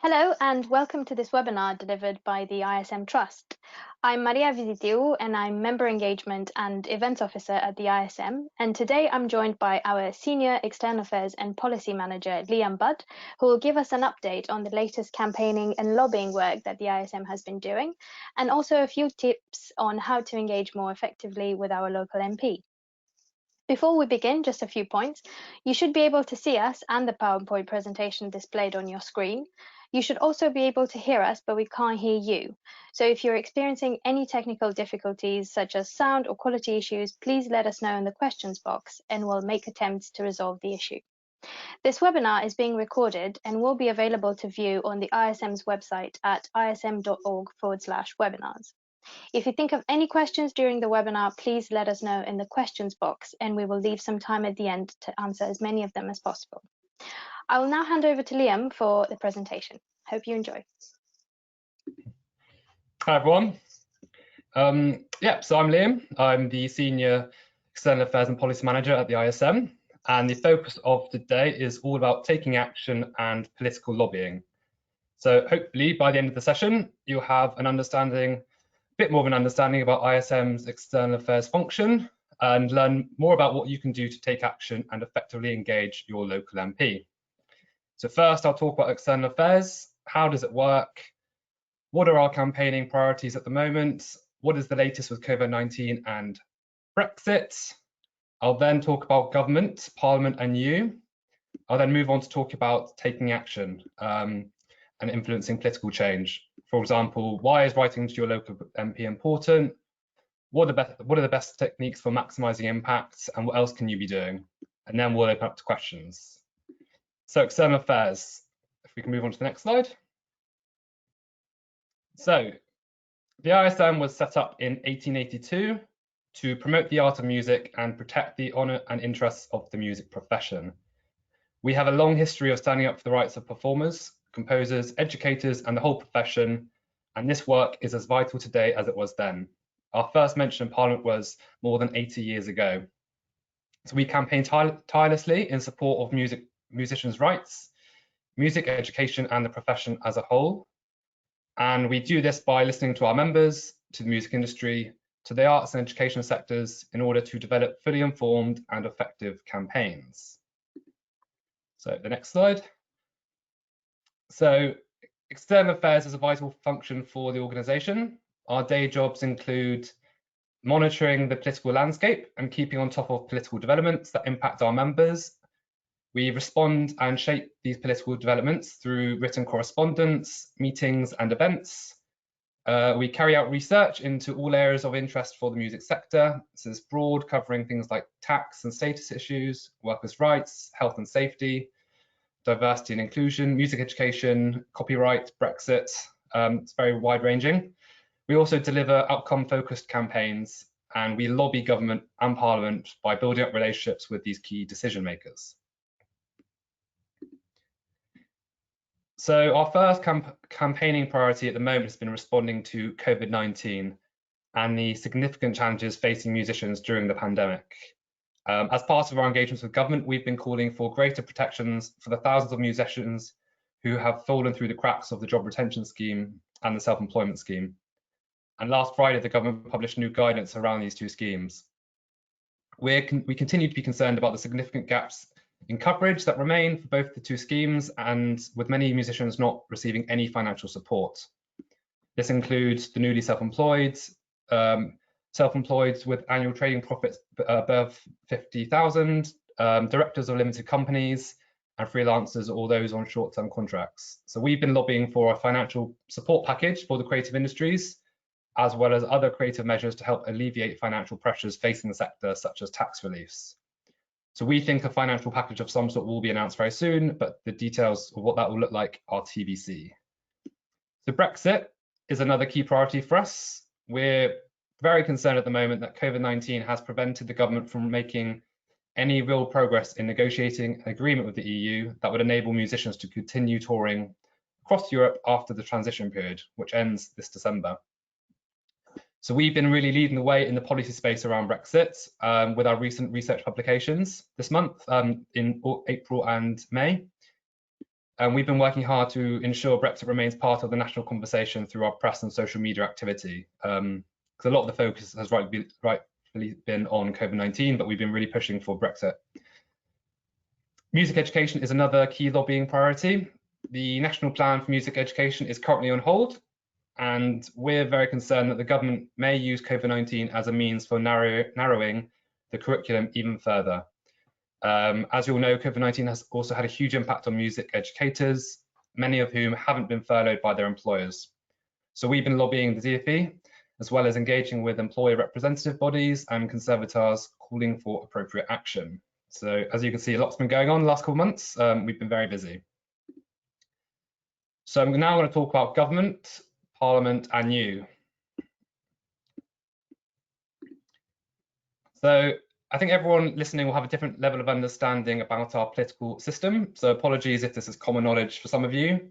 Hello and welcome to this webinar delivered by the ISM Trust. I'm Maria Visitiu and I'm Member Engagement and Events Officer at the ISM, and today I'm joined by our Senior External Affairs and Policy Manager, Liam Budd, who will give us an update on the latest campaigning and lobbying work that the ISM has been doing, and also a few tips on how to engage more effectively with our local MP. Before we begin, just a few points. You should be able to see us and the PowerPoint presentation displayed on your screen. You should also be able to hear us, but we can't hear you. So if you're experiencing any technical difficulties, such as sound or quality issues, please let us know in the questions box and we'll make attempts to resolve the issue. This webinar is being recorded and will be available to view on the ISM's website at ism.org/webinars. If you think of any questions during the webinar, please let us know in the questions box and we will leave some time at the end to answer as many of them as possible. I will now hand over to Liam for the presentation. Hope you enjoy. Hi everyone. So I'm Liam. I'm the Senior External Affairs and Policy Manager at the ISM, and the focus of today is all about taking action and political lobbying. So hopefully by the end of the session, you'll have a bit more of an understanding about ISM's external affairs function and learn more about what you can do to take action and effectively engage your local MP. So first, I'll talk about external affairs. How does it work? What are our campaigning priorities at the moment? What is the latest with COVID-19 and Brexit? I'll then talk about government, Parliament and you. I'll then move on to talk about taking action and influencing political change. For example, why is writing to your local MP important? What are the best techniques for maximising impact, and what else can you be doing? And then we'll open up to questions. So external affairs, if we can move on to the next slide. So the ISM was set up in 1882 to promote the art of music and protect the honour and interests of the music profession. We have a long history of standing up for the rights of performers, composers, educators and the whole profession, and this work is as vital today as it was then. Our first mention in Parliament was more than 80 years ago. So we campaign tirelessly in support of musicians' rights, music education and the profession as a whole. And we do this by listening to our members, to the music industry, to the arts and education sectors in order to develop fully informed and effective campaigns. So the next slide. So external affairs is a vital function for the organisation. Our day jobs include monitoring the political landscape and keeping on top of political developments that impact our members. We respond and shape these political developments through written correspondence, meetings and events. We carry out research into all areas of interest for the music sector. This is broad, covering things like tax and status issues, workers' rights, health and safety, diversity and inclusion, music education, copyright, Brexit. It's very wide-ranging. We also deliver outcome-focused campaigns, and we lobby government and Parliament by building up relationships with these key decision makers. So our first campaigning priority at the moment has been responding to COVID-19 and the significant challenges facing musicians during the pandemic. As part of our engagements with government, we've been calling for greater protections for the thousands of musicians who have fallen through the cracks of the job retention scheme and the self-employment scheme. And last Friday, the government published new guidance around these two schemes. We continue to be concerned about the significant gaps in coverage that remain for both the two schemes, and with many musicians not receiving any financial support. This includes the newly self-employed, self-employed with annual trading profits above 50,000, directors of limited companies, and freelancers, or those on short-term contracts. So we've been lobbying for a financial support package for the creative industries, as well as other creative measures to help alleviate financial pressures facing the sector, such as tax reliefs. So we think a financial package of some sort will be announced very soon, but the details of what that will look like are TBC. So Brexit is another key priority for us. We're very concerned at the moment that COVID-19 has prevented the government from making any real progress in negotiating an agreement with the EU that would enable musicians to continue touring across Europe after the transition period, which ends this December. So we've been really leading the way in the policy space around Brexit with our recent research publications this month in April and May. And we've been working hard to ensure Brexit remains part of the national conversation through our press and social media activity. Because a lot of the focus has rightfully been on COVID-19, but we've been really pushing for Brexit. Music education is another key lobbying priority. The National Plan for Music Education is currently on hold, and we're very concerned that the government may use COVID-19 as a means for narrowing the curriculum even further. As you all know, COVID-19 has also had a huge impact on music educators, many of whom haven't been furloughed by their employers. So we've been lobbying the DfE, as well as engaging with employer representative bodies and conservators, calling for appropriate action. So as you can see, a lot's been going on the last couple of months. We've been very busy. So I'm now going to talk about government, Parliament and you. So I think everyone listening will have a different level of understanding about our political system. So apologies if this is common knowledge for some of you.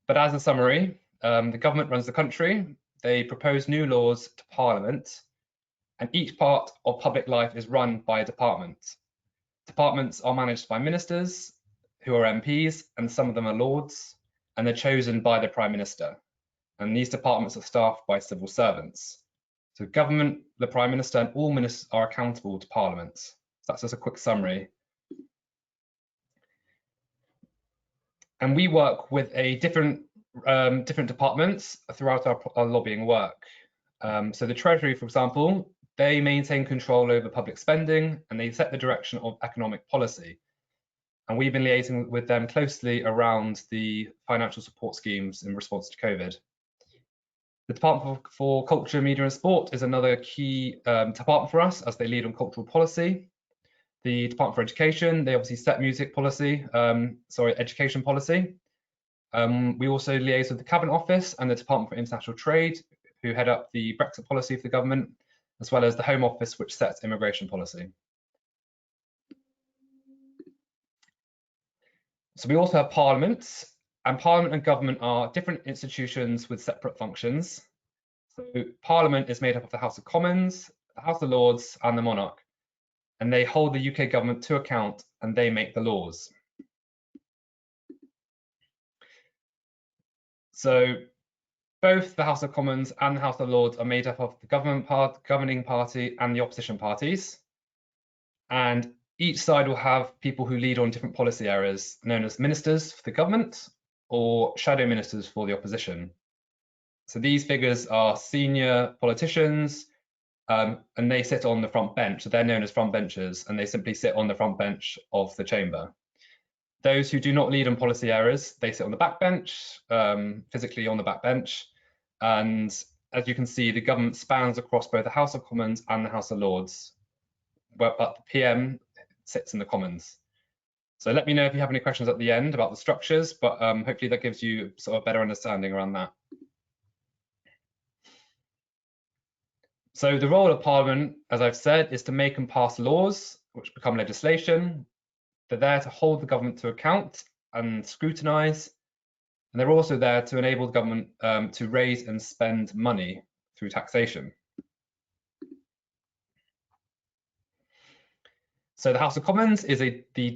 But as a summary, the government runs the country. They propose new laws to Parliament, and each part of public life is run by a department. Departments are managed by ministers, who are MPs, and some of them are lords, and they're chosen by the Prime Minister. And these departments are staffed by civil servants. So government, the Prime Minister, and all ministers are accountable to Parliament. So that's just a quick summary. And we work with a different departments throughout our lobbying work. So the Treasury, for example, they maintain control over public spending and they set the direction of economic policy. And we've been liaising with them closely around the financial support schemes in response to COVID. The Department for Culture, Media and Sport is another key department for us as they lead on cultural policy. The Department for Education, they obviously set music policy, education policy. We also liaise with the Cabinet Office and the Department for International Trade, who head up the Brexit policy for the government, as well as the Home Office, which sets immigration policy. So we also have Parliament, and Parliament and government are different institutions with separate functions. So Parliament is made up of the House of Commons, the House of Lords, and the Monarch, and they hold the UK government to account and they make the laws. So both the House of Commons and the House of Lords are made up of the governing party and the opposition parties. And each side will have people who lead on different policy areas, known as ministers for the government or shadow ministers for the opposition. So these figures are senior politicians, and they sit on the front bench. So they're known as front benchers, and they simply sit on the front bench of the chamber. Those who do not lead on policy areas, they sit on the back bench, physically on the back bench. And as you can see, the government spans across both the House of Commons and the House of Lords, but the PM sits in the Commons. So let me know if you have any questions at the end about the structures, but hopefully that gives you sort of a better understanding around that. So the role of Parliament, as I've said, is to make and pass laws which become legislation. They're there to hold the government to account and scrutinise, and they're also there to enable the government to raise and spend money through taxation. So the House of Commons is the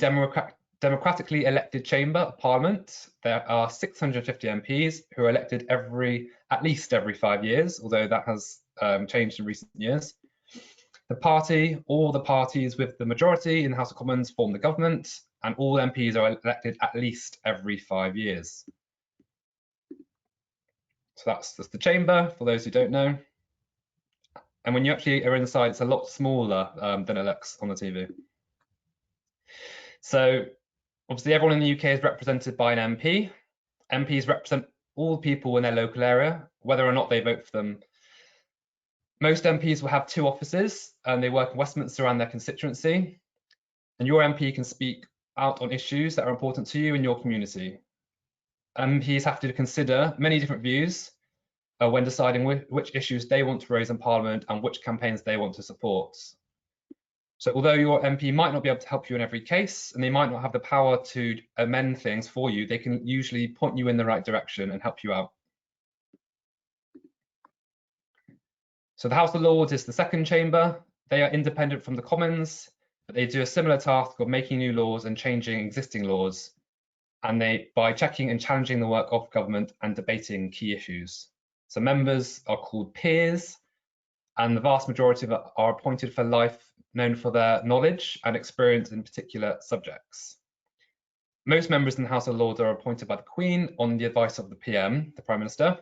democratically elected chamber of Parliament. There are 650 MPs who are elected at least every 5 years, although that has changed in recent years. The party, all the parties with the majority in the House of Commons form the government, and all MPs are elected at least every 5 years. So that's the chamber, for those who don't know. And when you actually are inside, it's a lot smaller than it looks on the TV. So obviously everyone in the UK is represented by an MP. MPs represent all people in their local area, whether or not they vote for them. Most MPs will have 2 offices and they work in Westminster and their constituency. And your MP can speak out on issues that are important to you in your community. MPs have to consider many different views when deciding which issues they want to raise in Parliament and which campaigns they want to support. So although your MP might not be able to help you in every case, and they might not have the power to amend things for you, they can usually point you in the right direction and help you out. So the House of Lords is the second chamber. They are independent from the Commons, but they do a similar task of making new laws and changing existing laws. and by checking and challenging the work of government and debating key issues. So members are called peers, and the vast majority of it are appointed for life, known for their knowledge and experience in particular subjects. Most members in the House of Lords are appointed by the Queen on the advice of the PM, the Prime Minister.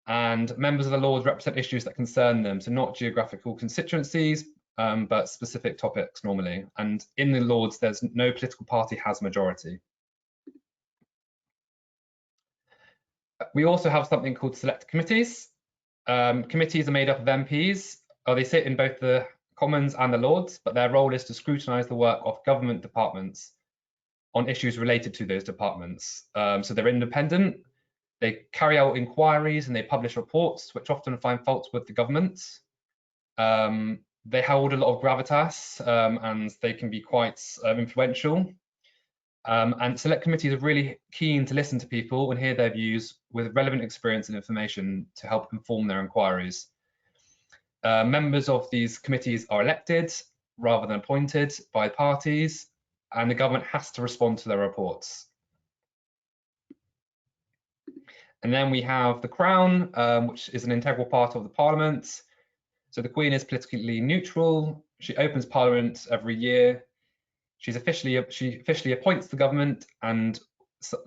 And members of the Lords represent issues that concern them, so not geographical constituencies, but specific topics normally. And in the Lords, there's no political party has majority. We also have something called select committees. Committees are made up of MPs, or they sit in both the Commons and the Lords, but their role is to scrutinise the work of government departments on issues related to those departments. So they're independent, they carry out inquiries and they publish reports which often find faults with the government. They hold a lot of gravitas and they can be quite influential. And select committees are really keen to listen to people and hear their views with relevant experience and information to help inform their inquiries. Members of these committees are elected rather than appointed by parties, and the government has to respond to their reports. And then we have the Crown, which is an integral part of the Parliament. So the Queen is politically neutral. She opens Parliament every year. She officially appoints the government and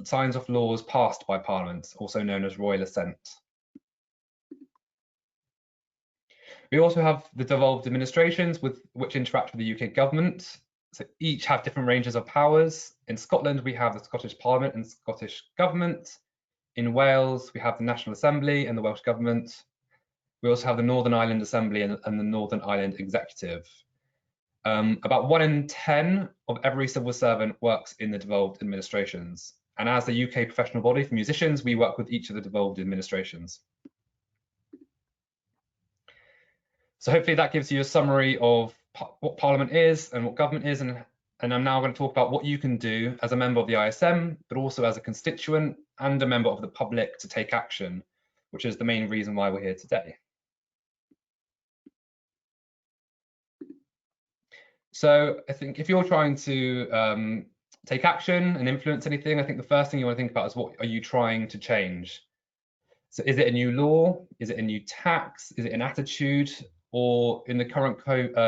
signs off laws passed by Parliament, also known as royal assent. We also have the devolved administrations which interact with the UK government. So each have different ranges of powers. In Scotland, we have the Scottish Parliament and Scottish Government. In Wales, we have the National Assembly and the Welsh Government. We also have the Northern Ireland Assembly and the Northern Ireland Executive. About 1 in 10 of every civil servant works in the devolved administrations. And as the UK professional body for musicians, we work with each of the devolved administrations. So hopefully that gives you a summary of what Parliament is and what government is, and I'm now going to talk about what you can do as a member of the ISM, but also as a constituent and a member of the public to take action, which is the main reason why we're here today. So I think if you're trying to take action and influence anything, I think the first thing you want to think about is what are you trying to change? So is it a new law? Is it a new tax? Is it an attitude? Or in the current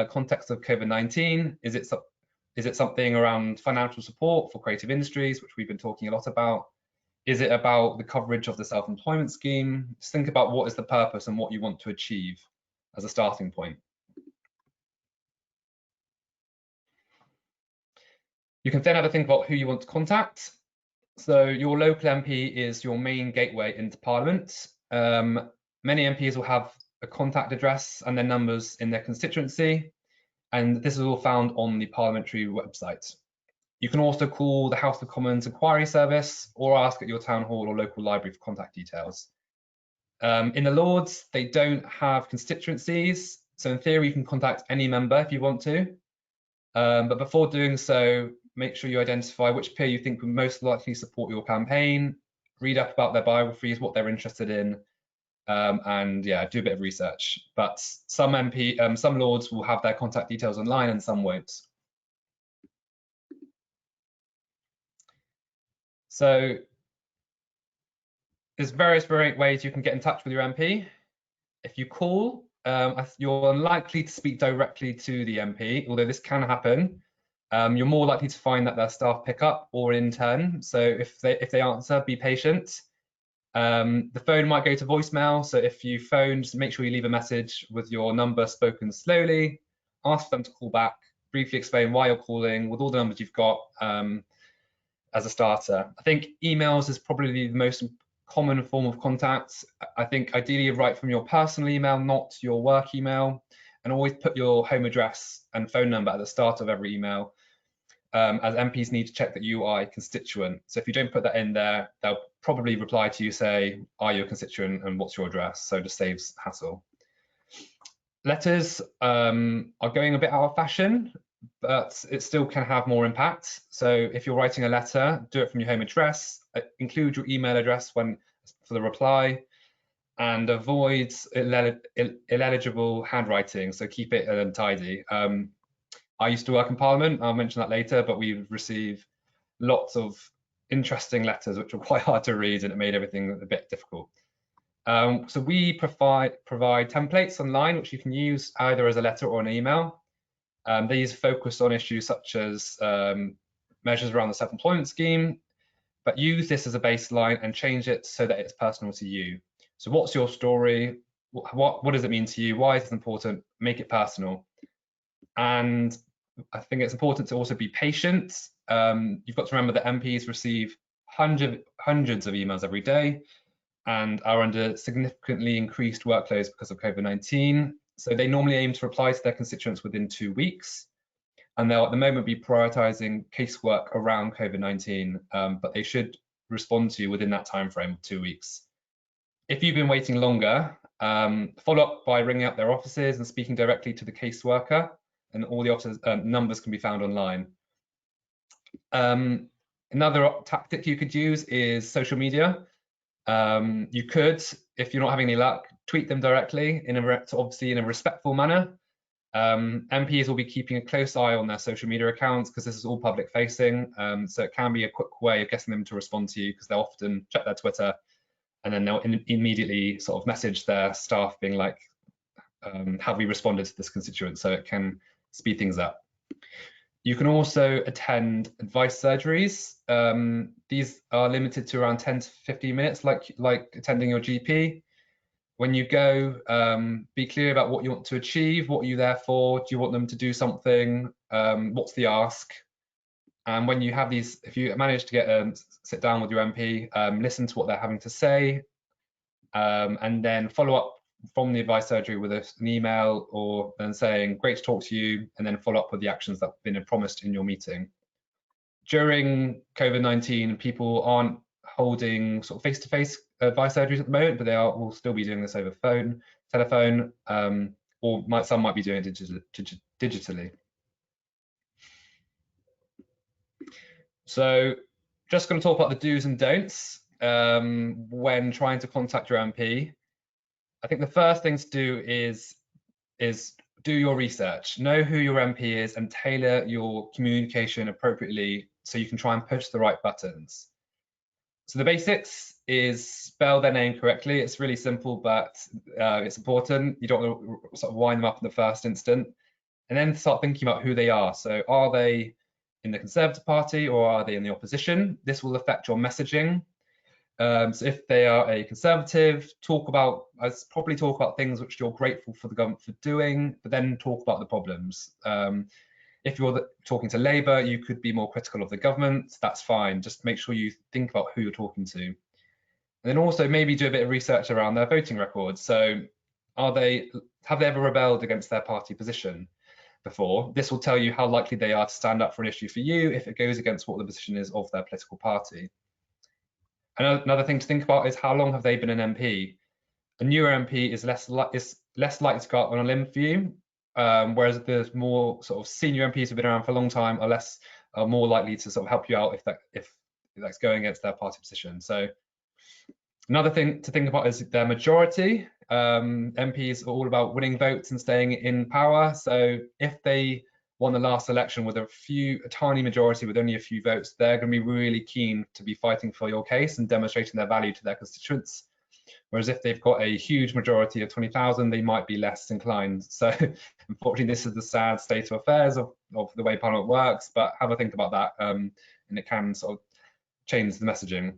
context of COVID-19, is it something around financial support for creative industries, which we've been talking a lot about? Is it about the coverage of the self-employment scheme? Just think about what is the purpose and what you want to achieve as a starting point. You can then have a think about who you want to contact. So your local MP is your main gateway into Parliament. Many MPs will have a contact address and their numbers in their constituency, and this is all found on the parliamentary website. You can also call the House of Commons Inquiry Service or ask at your town hall or local library for contact details. In the Lords, they don't have constituencies, so in theory you can contact any member if you want to, but before doing so, make sure you identify which peer you think would most likely support your campaign, read up about their biographies, what they're interested in, and yeah, do a bit of research. But some Lords will have their contact details online and some won't. So there's various ways you can get in touch with your MP. If you call, you're unlikely to speak directly to the MP, although this can happen. You're more likely to find that their staff pick up or an intern. So if they answer, be patient. The phone might go to voicemail, so if you phone, just make sure you leave a message with your number spoken slowly, ask them to call back, briefly explain why you're calling with all the numbers you've got as a starter. I think emails is probably the most common form of contact. I think ideally you write from your personal email, not your work email, and always put your home address and phone number at the start of every email. As MPs need to check that you are a constituent. So if you don't put that in there, they'll probably reply to you, say, are you a constituent and what's your address? So it just saves hassle. Letters are going a bit out of fashion, but it still can have more impact. So if you're writing a letter, do it from your home address, include your email address for the reply, and avoid illegible handwriting, so keep it tidy. I used to work in Parliament, I'll mention that later, but we receive lots of interesting letters which were quite hard to read, and it made everything a bit difficult. So we provide templates online which you can use either as a letter or an email. These focus on issues such as measures around the self-employment scheme, but use this as a baseline and change it so that it's personal to you. So what's your story? What does it mean to you? Why is it important? Make it personal. And I think it's important to also be patient. You've got to remember that MPs receive hundreds of emails every day and are under significantly increased workloads because of COVID-19. So they normally aim to reply to their constituents within 2 weeks. And they'll at the moment be prioritising casework around COVID-19, but they should respond to you within that time frame of 2 weeks. If you've been waiting longer, follow up by ringing up their offices and speaking directly to the caseworker, and all the office numbers can be found online. Another tactic you could use is social media. You could, if you're not having any luck, tweet them directly obviously in a respectful manner. MPs will be keeping a close eye on their social media accounts because this is all public facing, so it can be a quick way of getting them to respond to you, because they'll often check their Twitter and then they'll immediately sort of message their staff being like, have we responded to this constituent? So it can speed things up. You can also attend advice surgeries. These are limited to around 10 to 15 minutes, like attending your GP. When you go, be clear about what you want to achieve. What are you there for? Do you want them to do something? What's the ask? And when you have these, if you manage to get sit down with your MP, listen to what they're having to say, and then follow up from the advice surgery with an email or then saying, great to talk to you, and then follow up with the actions that have been promised in your meeting. During COVID-19, people aren't holding sort of face-to-face advice surgeries at the moment, but will still be doing this over phone, telephone, or some might be doing it digitally. So just going to talk about the do's and don'ts when trying to contact your MP. I think the first thing to do is do your research, know who your MP is, and tailor your communication appropriately so you can try and push the right buttons. So the basics is spell their name correctly. It's really simple, but it's important. You don't want to sort of wind them up in the first instant, and then start thinking about who they are. So are they in the Conservative Party or are they in the opposition? This will affect your messaging. So if they are a Conservative, probably talk about things which you're grateful for the government for doing, but then talk about the problems. If you're talking to Labour, you could be more critical of the government. That's fine. Just make sure you think about who you're talking to. And then also maybe do a bit of research around their voting records. So have they ever rebelled against their party position before? This will tell you how likely they are to stand up for an issue for you if it goes against what the position is of their political party. Another thing to think about is how long have they been an MP? A newer MP is less likely to go out on a limb for you, whereas the more sort of senior MPs who've been around for a long time are more likely to sort of help you out if that's going against their party position. So another thing to think about is their majority. MPs are all about winning votes and staying in power. So if they won the last election with a tiny majority with only a few votes, they're going to be really keen to be fighting for your case and demonstrating their value to their constituents. Whereas if they've got a huge majority of 20,000, they might be less inclined. So unfortunately, this is the sad state of affairs of the way Parliament works, but have a think about that, and it can sort of change the messaging.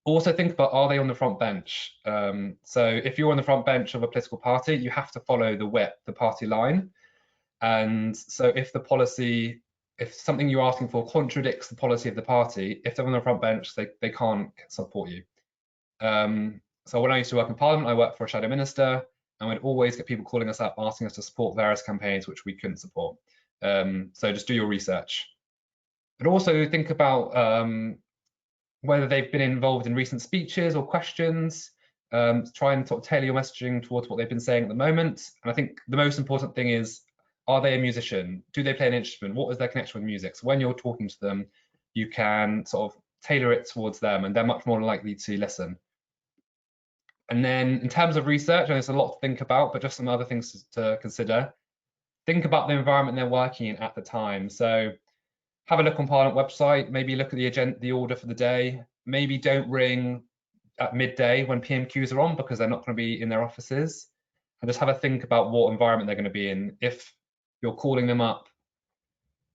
Also think about, are they on the front bench? So if you're on the front bench of a political party, you have to follow the whip, the party line. And so if something you're asking for contradicts the policy of the party, if they're on the front bench, they can't support you. So when I used to work in Parliament, I worked for a shadow minister, and we'd always get people calling us up asking us to support various campaigns which we couldn't support. So just do your research. But also think about whether they've been involved in recent speeches or questions. Try and sort of tailor your messaging towards what they've been saying at the moment. And I think the most important thing is, are they a musician? Do they play an instrument? What is their connection with music? So when you're talking to them, you can sort of tailor it towards them, and they're much more likely to listen. And then in terms of research, and there's a lot to think about, but just some other things to consider. Think about the environment they're working in at the time. So have a look on Parliament website, maybe look at the agenda, the order for the day. Maybe don't ring at midday when PMQs are on, because they're not going to be in their offices. And just have a think about what environment they're going to be in. If you're calling them up,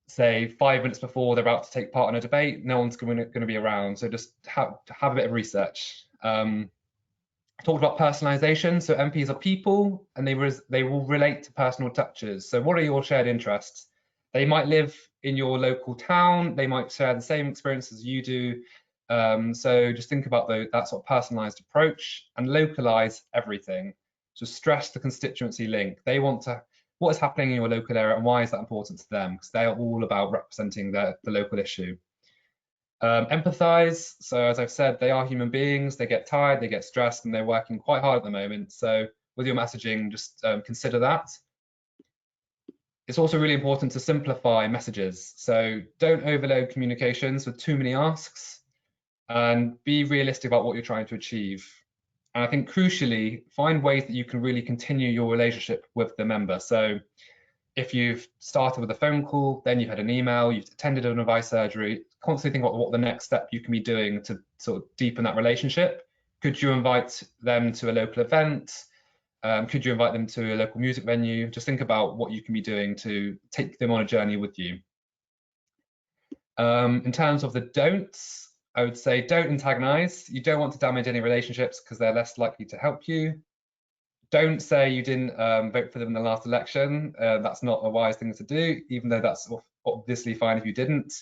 say 5 minutes before they're about to take part in a debate, no one's going to be around. So just have a bit of research. Talked about personalisation. So MPs are people, and they will relate to personal touches. So what are your shared interests? They might live in your local town. They might share the same experiences you do. So just think about that sort of personalised approach, and localise everything. So stress the constituency link. They want to, what is happening in your local area and why is that important to them? Because they are all about representing the local issue. Empathise. So as I've said, they are human beings. They get tired, they get stressed, and they're working quite hard at the moment. So with your messaging, just consider that. It's also really important to simplify messages. So don't overload communications with too many asks, and be realistic about what you're trying to achieve. And I think crucially, find ways that you can really continue your relationship with the member. So if you've started with a phone call, then you've had an email, you've attended an advice surgery, constantly think about what the next step you can be doing to sort of deepen that relationship. Could you invite them to a local event? Could you invite them to a local music venue? Just think about what you can be doing to take them on a journey with you. In terms of the don'ts, I would say don't antagonize. You don't want to damage any relationships because they're less likely to help you. Don't say you didn't vote for them in the last election. That's not a wise thing to do, even though that's obviously fine if you didn't.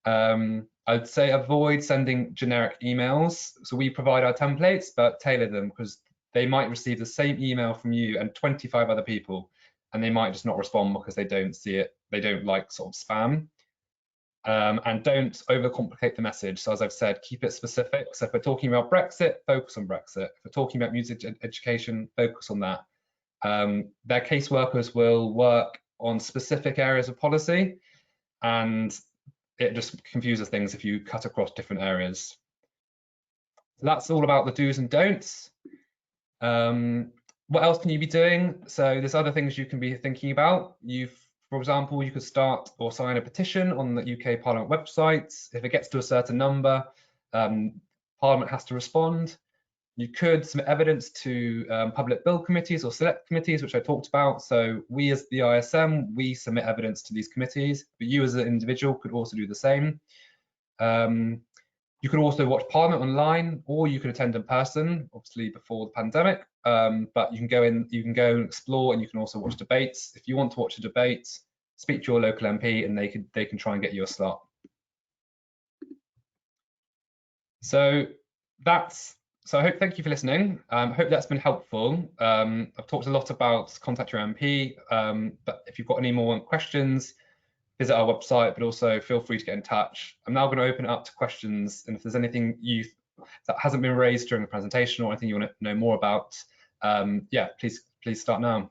I'd say avoid sending generic emails. So we provide our templates, but tailor them, because they might receive the same email from you and 25 other people, and they might just not respond because they don't see it. They don't like sort of spam. And don't overcomplicate the message. So as I've said, keep it specific. So if we're talking about Brexit, focus on Brexit. If we're talking about music education, focus on that. Their caseworkers will work on specific areas of policy, and it just confuses things if you cut across different areas. So that's all about the do's and don'ts. What else can you be doing? So there's other things you can be thinking about. For example, you could start or sign a petition on the UK Parliament website. If it gets to a certain number, Parliament has to respond. You could submit evidence to public bill committees or select committees, which I talked about. So we as the ISM, we submit evidence to these committees, but you as an individual could also do the same. You could also watch Parliament online, or you could attend in person, obviously before the pandemic. But you can go and explore, and you can also watch debates. If you want to watch a debate, speak to your local MP, and they can try and get you a slot. So thank you for listening. Hope that's been helpful. I've talked a lot about contact your MP, but if you've got any more questions, visit our website, but also feel free to get in touch. I'm now going to open it up to questions, and if there's anything that hasn't been raised during the presentation or anything you want to know more about, yeah, please start now.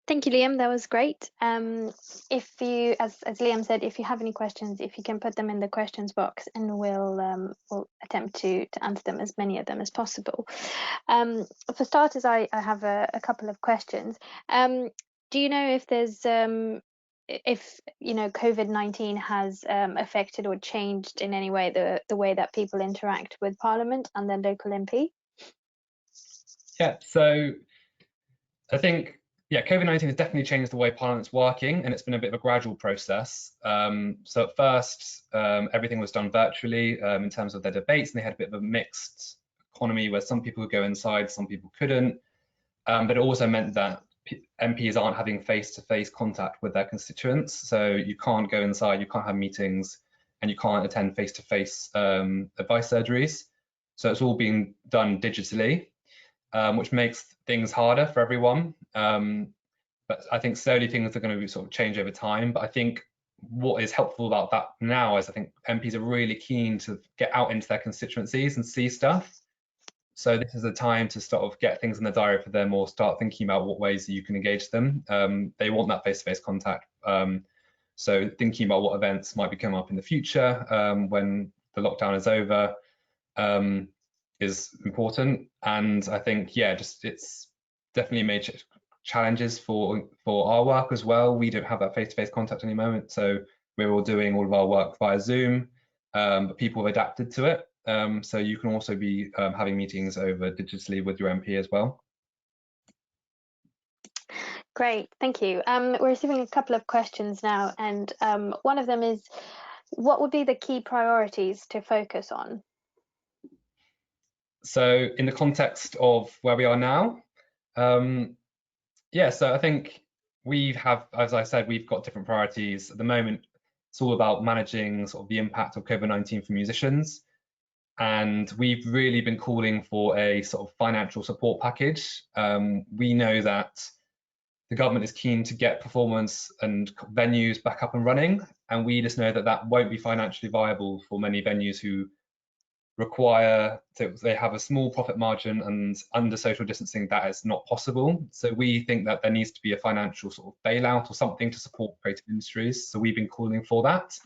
Thank you, Liam. That was great. If you, as Liam said, if you have any questions, if you can put them in the questions box, and we'll attempt to answer them, as many of them as possible. For starters, I have a couple of questions. Do you know if there's if COVID-19 has affected or changed in any way the way that people interact with Parliament and their local MP? Yeah, so I think, yeah, COVID-19 has definitely changed the way Parliament's working, and it's been a bit of a gradual process. So at first, everything was done virtually in terms of their debates, and they had a bit of a mixed economy where some people could go inside, some people couldn't. But it also meant that MPs aren't having face-to-face contact with their constituents. So you can't go inside, you can't have meetings, and you can't attend face-to-face advice surgeries. So it's all being done digitally, which makes things harder for everyone. But I think slowly things are going to sort of change over time. But I think what is helpful about that now is I think MPs are really keen to get out into their constituencies and see stuff. So this is the time to sort of get things in the diary for them, or start thinking about what ways that you can engage them. They want that face-to-face contact. So thinking about what events might be coming up in the future when the lockdown is over is important. And I think, yeah, it's definitely made challenges for our work as well. We don't have that face-to-face contact any moment, so we're all doing all of our work via Zoom, but people have adapted to it. So you can also be having meetings over digitally with your MP as well. Great, thank you. We're receiving a couple of questions now, and one of them is, what would be the key priorities to focus on? So in the context of where we are now, yeah, so I think we have, as I said, we've got different priorities. At the moment, it's all about managing sort of the impact of COVID-19 for musicians. And we've really been calling for a sort of financial support package. We know that the government is keen to get performance and venues back up and running, and we just know that that won't be financially viable for many venues who require that they have a small profit margin, and under social distancing that is not possible. So we think that there needs to be a financial sort of bailout or something to support creative industries. So we've been calling for that.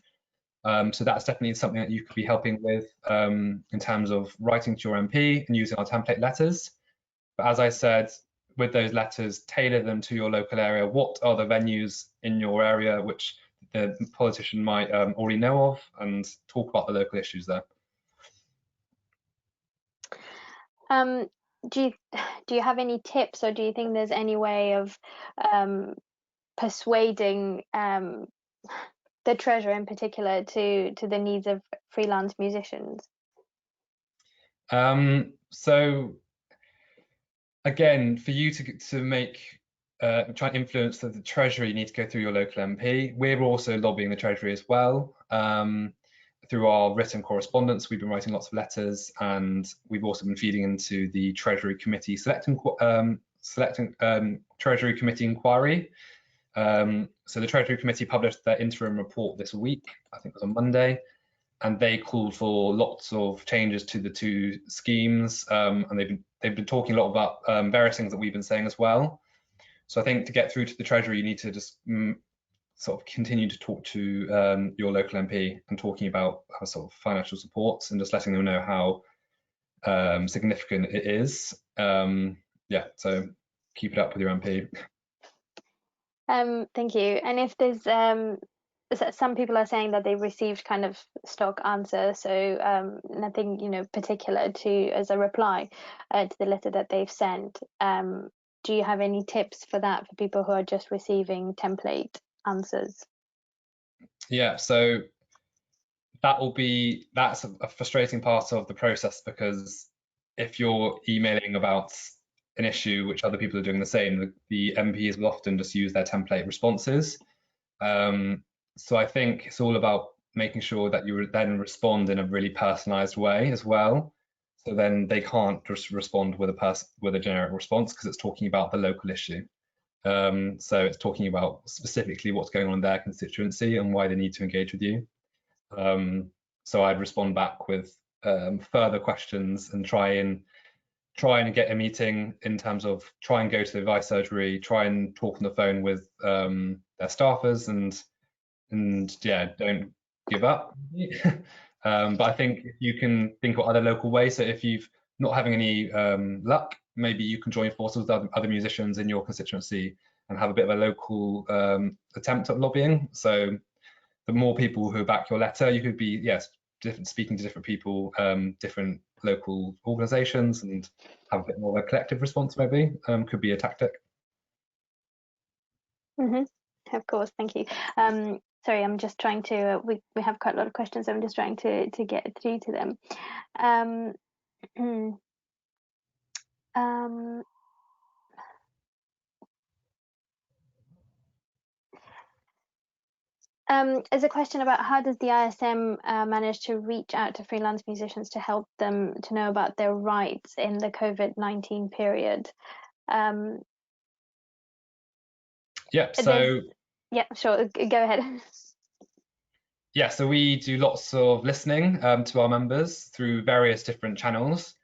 So that's definitely something that you could be helping with in terms of writing to your MP and using our template letters. But as I said, with those letters, tailor them to your local area. What are the venues in your area which the politician might already know of, and talk about the local issues there. Do you have any tips, or do you think there's any way of persuading the Treasurer in particular to the needs of freelance musicians? So again, for you to make try and influence the Treasury, you need to go through your local MP. We're also lobbying the Treasury as well. Through our written correspondence, we've been writing lots of letters, and we've also been feeding into the Treasury Committee selecting Treasury Committee inquiry. So the Treasury Committee published their interim report this week, I think it was on Monday, and they called for lots of changes to the two schemes, and they've been talking a lot about various things that we've been saying as well. So I think to get through to the Treasury, you need to just sort of continue to talk to your local MP and talking about sort of financial support and just letting them know how significant it is. Yeah, so keep it up with your MP. Thank you. And if there's some people are saying that they've received kind of stock answer, so nothing, you know, particular to as a reply to the letter that they've sent. Do you have any tips for that, for people who are just receiving template answers? Yeah, so that's a frustrating part of the process, because if you're emailing about an issue which other people are doing the same, the MPs will often just use their template responses. So I think it's all about making sure that you then respond in a really personalized way as well. So then they can't just respond with a generic response, because it's talking about the local issue. So it's talking about specifically what's going on in their constituency and why they need to engage with you. So I'd respond back with further questions and try and get a meeting, in terms of try and go to the advice surgery, try and talk on the phone with their staffers, and yeah, don't give up. But I think if you can think of other local ways, so if you've not having any luck, maybe you can join forces with other musicians in your constituency and have a bit of a local attempt at lobbying. So the more people who back your letter, you could be, yes, speaking to different people, different local organisations, and have a bit more of a collective response, maybe, could be a tactic. Of course, thank you. Sorry, I'm just trying to, we have quite a lot of questions, so I'm just trying to get through to them. There's a question about how does the ISM manage to reach out to freelance musicians to help them to know about their rights in the COVID-19 period? Yeah, so yeah, sure, go ahead. Yeah, so we do lots of listening to our members through various different channels.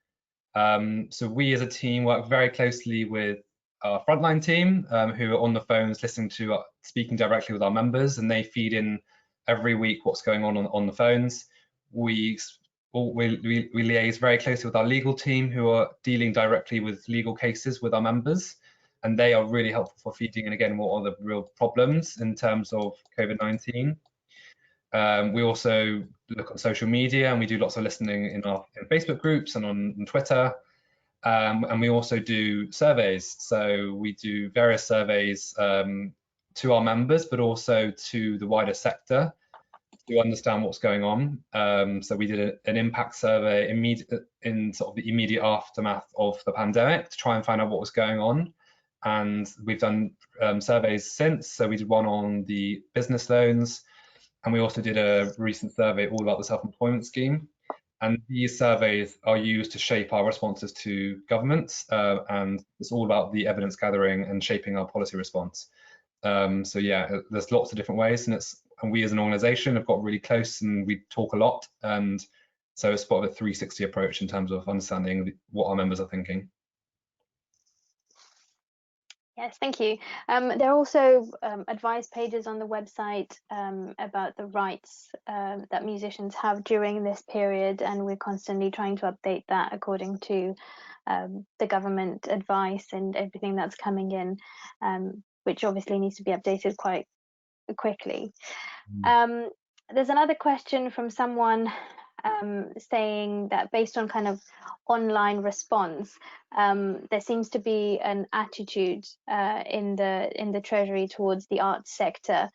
So we as a team work very closely with our frontline team, who are on the phones listening to, speaking directly with our members, and they feed in every week what's going on the phones. We liaise very closely with our legal team, who are dealing directly with legal cases with our members. and they are really helpful for feeding in again what are the real problems in terms of COVID-19. We also look on social media, and we do lots of listening in Facebook groups and on Twitter. And we also do surveys. So we do various surveys to our members, but also to the wider sector to understand what's going on. So we did an impact survey in sort of the immediate aftermath of the pandemic to try and find out what was going on. And we've done surveys since. So we did one on the business loans, and we also did a recent survey all about the self-employment scheme. And these surveys are used to shape our responses to governments, and it's all about the evidence gathering and shaping our policy response. So yeah, there's lots of different ways, and we as an organisation have got really close and we talk a lot, and so it's sort of a 360 approach in terms of understanding what our members are thinking. Yes, thank you. There are also advice pages on the website about the rights that musicians have during this period, and we're constantly trying to update that according to the government advice and everything that's coming in, which obviously needs to be updated quite quickly. There's another question from someone saying that based on kind of online response, there seems to be an attitude in the Treasury towards the arts sector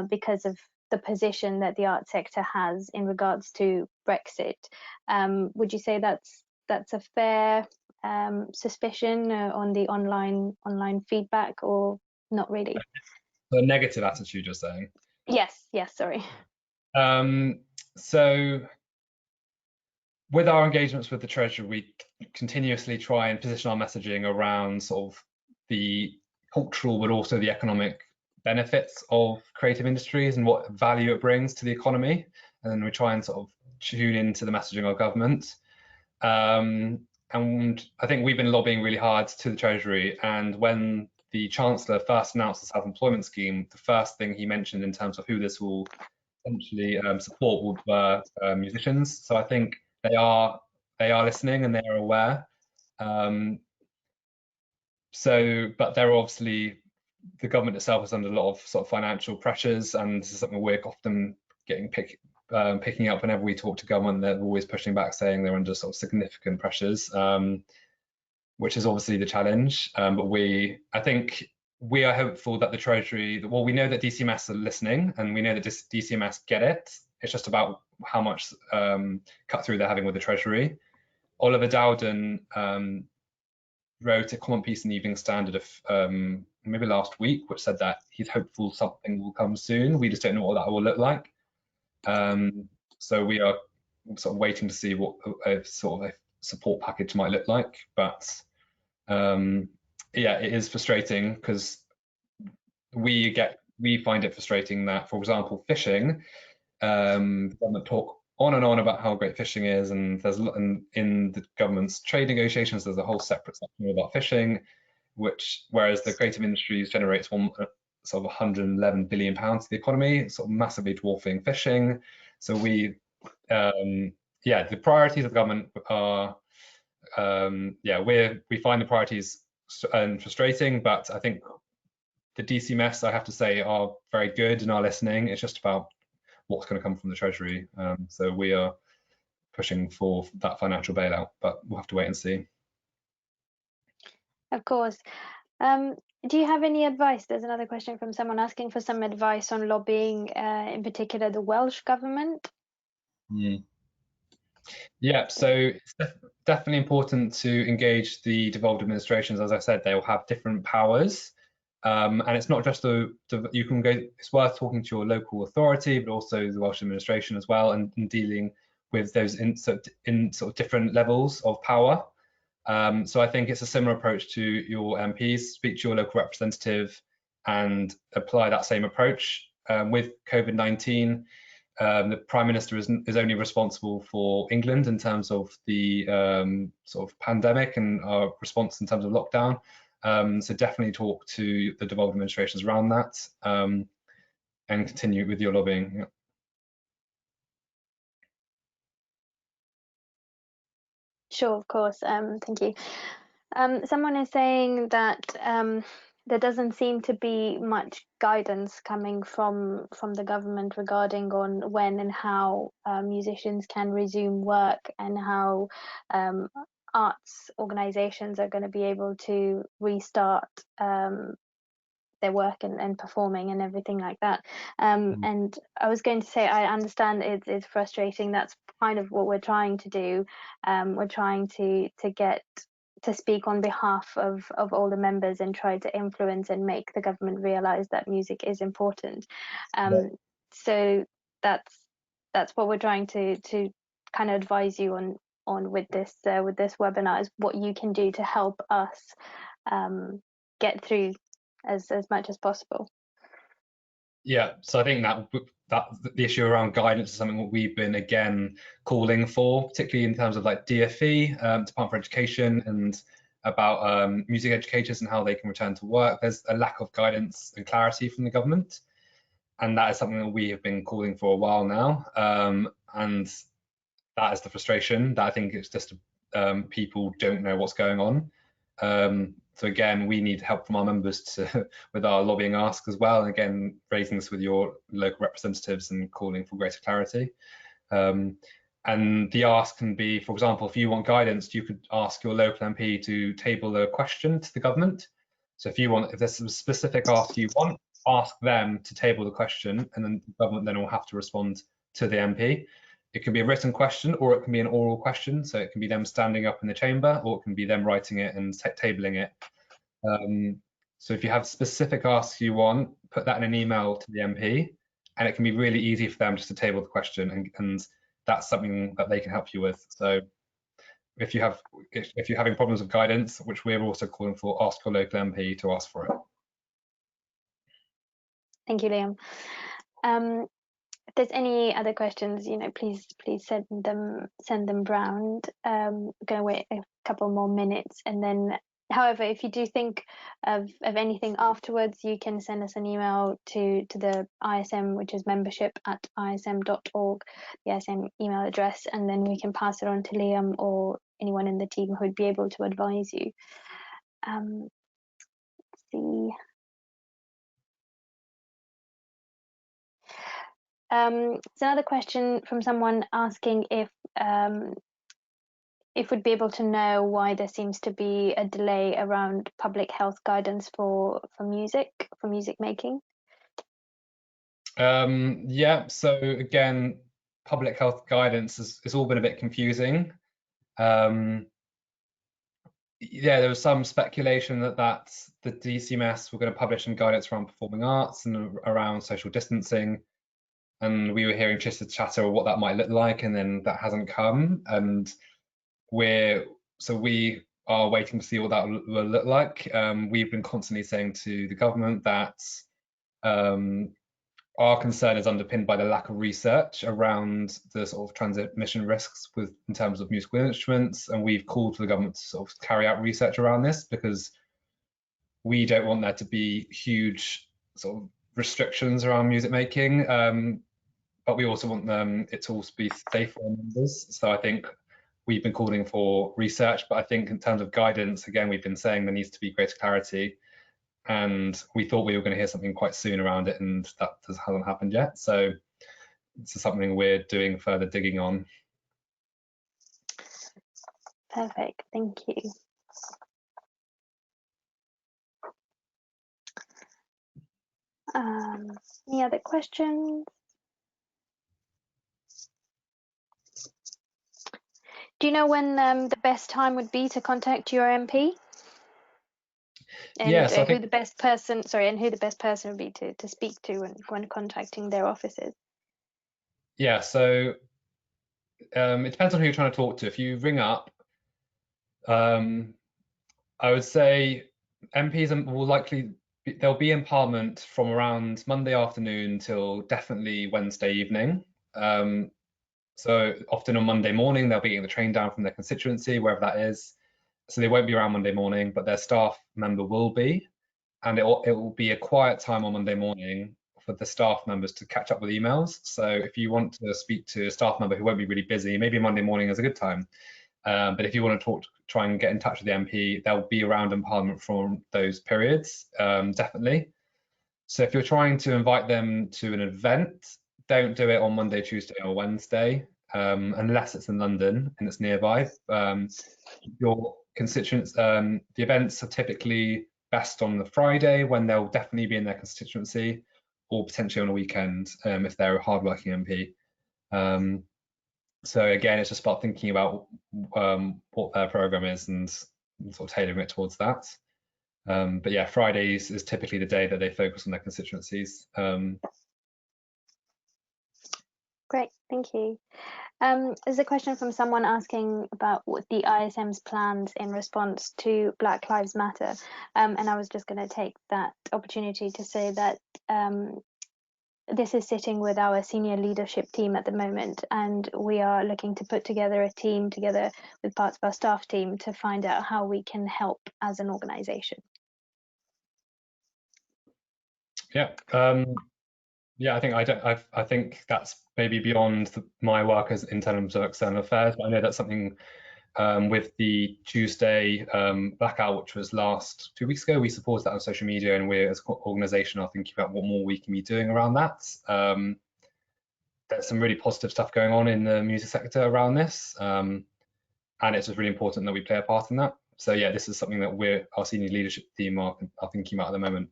because of the position that the arts sector has in regards to Brexit. Would you say that's a fair suspicion on the online feedback, or not really? The negative attitude, you're saying? Yes, sorry. So with our engagements with the Treasury, we continuously try and position our messaging around sort of the cultural but also the economic benefits of creative industries and what value it brings to the economy. And then we try and sort of tune into the messaging of government. And I think we've been lobbying really hard to the Treasury, and when the Chancellor first announced the self-employment scheme, the first thing he mentioned in terms of who this will essentially support were musicians. So I think they are listening and they are aware. But they're obviously, the government itself is under a lot of sort of financial pressures, and this is something we're often picking up whenever we talk to government. They're always pushing back, saying they're under sort of significant pressures, which is obviously the challenge. But I think we are hopeful that the Treasury, well, we know that DCMS are listening, and we know that DCMS get it. It's just about how much cut through they're having with the Treasury. Oliver Dowden wrote a comment piece in the Evening Standard maybe last week, which said that he's hopeful something will come soon. We just don't know what that will look like. So we are sort of waiting to see what a sort of a support package might look like. But yeah, it is frustrating because we find it frustrating that, for example, fishing, government talk on and on about how great fishing is, and in the government's trade negotiations, there's a whole separate section about fishing, whereas the creative industries generates sort of 111 billion pounds to the economy, sort of massively dwarfing fishing. So the priorities of the government are, we find the priorities frustrating, but I think the DCMS, I have to say, are very good and are listening. It's just about what's going to come from the Treasury. So we are pushing for that financial bailout, but we'll have to wait and see. Of course. Do you have any advice? There's another question from someone asking for some advice on lobbying, in particular the Welsh government. Yeah, so it's definitely important to engage the devolved administrations. As I said, they will have different powers. And it's not just you can go, it's worth talking to your local authority, but also the Welsh administration as well, and dealing with those in sort of different levels of power. So I think it's a similar approach to your MPs. Speak to your local representative and apply that same approach. With COVID-19, the Prime Minister is only responsible for England in terms of the sort of pandemic and our response in terms of lockdown. So definitely talk to the devolved administrations around that, and continue with your lobbying. Yeah. Sure, of course. Thank you. Someone is saying that there doesn't seem to be much guidance coming from the government regarding on when and how musicians can resume work, and how arts organizations are going to be able to restart their work and performing and everything like that. And I was going to say, I understand it's frustrating. That's kind of what we're trying to do. We're trying to get to speak on behalf of all the members and try to influence and make the government realize that music is important. So that's what we're trying to kind of advise you on with this webinar, is what you can do to help us get through as much as possible. Yeah, so I think that the issue around guidance is something that we've been again calling for, particularly in terms of like DFE, Department for Education, and about music educators and how they can return to work. There's a lack of guidance and clarity from the government, and that is something that we have been calling for a while now. And that is the frustration, that I think it's just people don't know what's going on. So again, we need help from our members with our lobbying ask as well, and again, raising this with your local representatives and calling for greater clarity. And the ask can be, for example, if you want guidance, you could ask your local MP to table a question to the government. So if there's a specific ask you want, ask them to table the question, and then the government then will have to respond to the MP. It can be a written question, or it can be an oral question. So it can be them standing up in the chamber, or it can be them writing it and tabling it. So if you have specific asks you want, put that in an email to the MP, and it can be really easy for them just to table the question, and that's something that they can help you with. So if you're having problems with guidance, which we're also calling for, ask your local MP to ask for it. Thank you, Liam. If there's any other questions, please send them round. I'm gonna wait a couple more minutes, and then, however, if you do think of anything afterwards, you can send us an email to the ISM, which is membership@ism.org, the ISM email address, and then we can pass it on to Liam or anyone in the team who would be able to advise you. Let's see. It's another question from someone asking if we'd be able to know why there seems to be a delay around public health guidance for music making. Yeah, so again, public health guidance has all been a bit confusing. Yeah, there was some speculation that the DCMS were going to publish some guidance around performing arts and around social distancing, and we were hearing chatter of what that might look like, and then that hasn't come, and we are waiting to see what that will look like. We've been constantly saying to the government that our concern is underpinned by the lack of research around the sort of transmission risks in terms of musical instruments, and we've called for the government to sort of carry out research around this, because we don't want there to be huge sort of restrictions around music making, but we also want it to also be safe for our members. So I think we've been calling for research, but I think in terms of guidance, again, we've been saying there needs to be greater clarity. And we thought we were going to hear something quite soon around it, and that hasn't happened yet. So it's something we're doing further digging on. Perfect, thank you. Any other questions? Do you know when the best time would be to contact your MP? And yes, who the best person would be to speak to when contacting their offices? Yeah, so it depends on who you're trying to talk to. If you ring up, I would say MPs will likely they'll be in Parliament from around Monday afternoon till definitely Wednesday evening. So often on Monday morning, they'll be getting the train down from their constituency, wherever that is. So they won't be around Monday morning, but their staff member will be. And it will be a quiet time on Monday morning for the staff members to catch up with emails. So if you want to speak to a staff member who won't be really busy, maybe Monday morning is a good time. But if you want to try and get in touch with the MP, they'll be around in Parliament from those periods, definitely. So if you're trying to invite them to an event, don't do it on Monday, Tuesday or Wednesday, unless it's in London and it's nearby. Your constituents, the events are typically best on the Friday when they'll definitely be in their constituency, or potentially on a weekend if they're a hardworking MP. So again, it's just about thinking about what their programme is and sort of tailoring it towards that. But yeah, Fridays is typically the day that they focus on their constituencies. Great, thank you. There's a question from someone asking about what the ISM's plans in response to Black Lives Matter. And I was just going to take that opportunity to say that this is sitting with our senior leadership team at the moment, and we are looking to put together a team together with parts of our staff team to find out how we can help as an organisation. Yeah. Yeah, I think that's maybe beyond my work in terms of external affairs, but I know that's something with the Tuesday blackout, which was last 2 weeks ago. We supported that on social media, and we as an organisation are thinking about what more we can be doing around that. There's some really positive stuff going on in the music sector around this, and it's just really important that we play a part in that. So yeah, this is something that our senior leadership team are thinking about at the moment.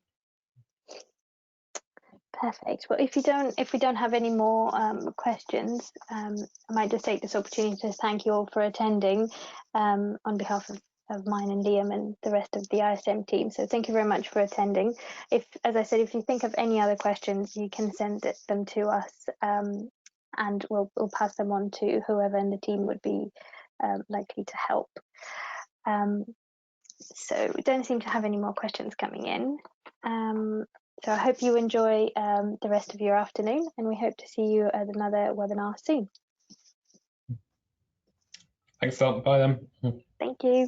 Perfect. Well, if we don't have any more questions, I might just take this opportunity to thank you all for attending on behalf of mine and Liam and the rest of the ISM team. So thank you very much for attending. As I said, if you think of any other questions, you can send them to us, and we'll pass them on to whoever in the team would be likely to help. So we don't seem to have any more questions coming in. So I hope you enjoy the rest of your afternoon, and we hope to see you at another webinar soon. Thanks a lot. Bye then. Thank you.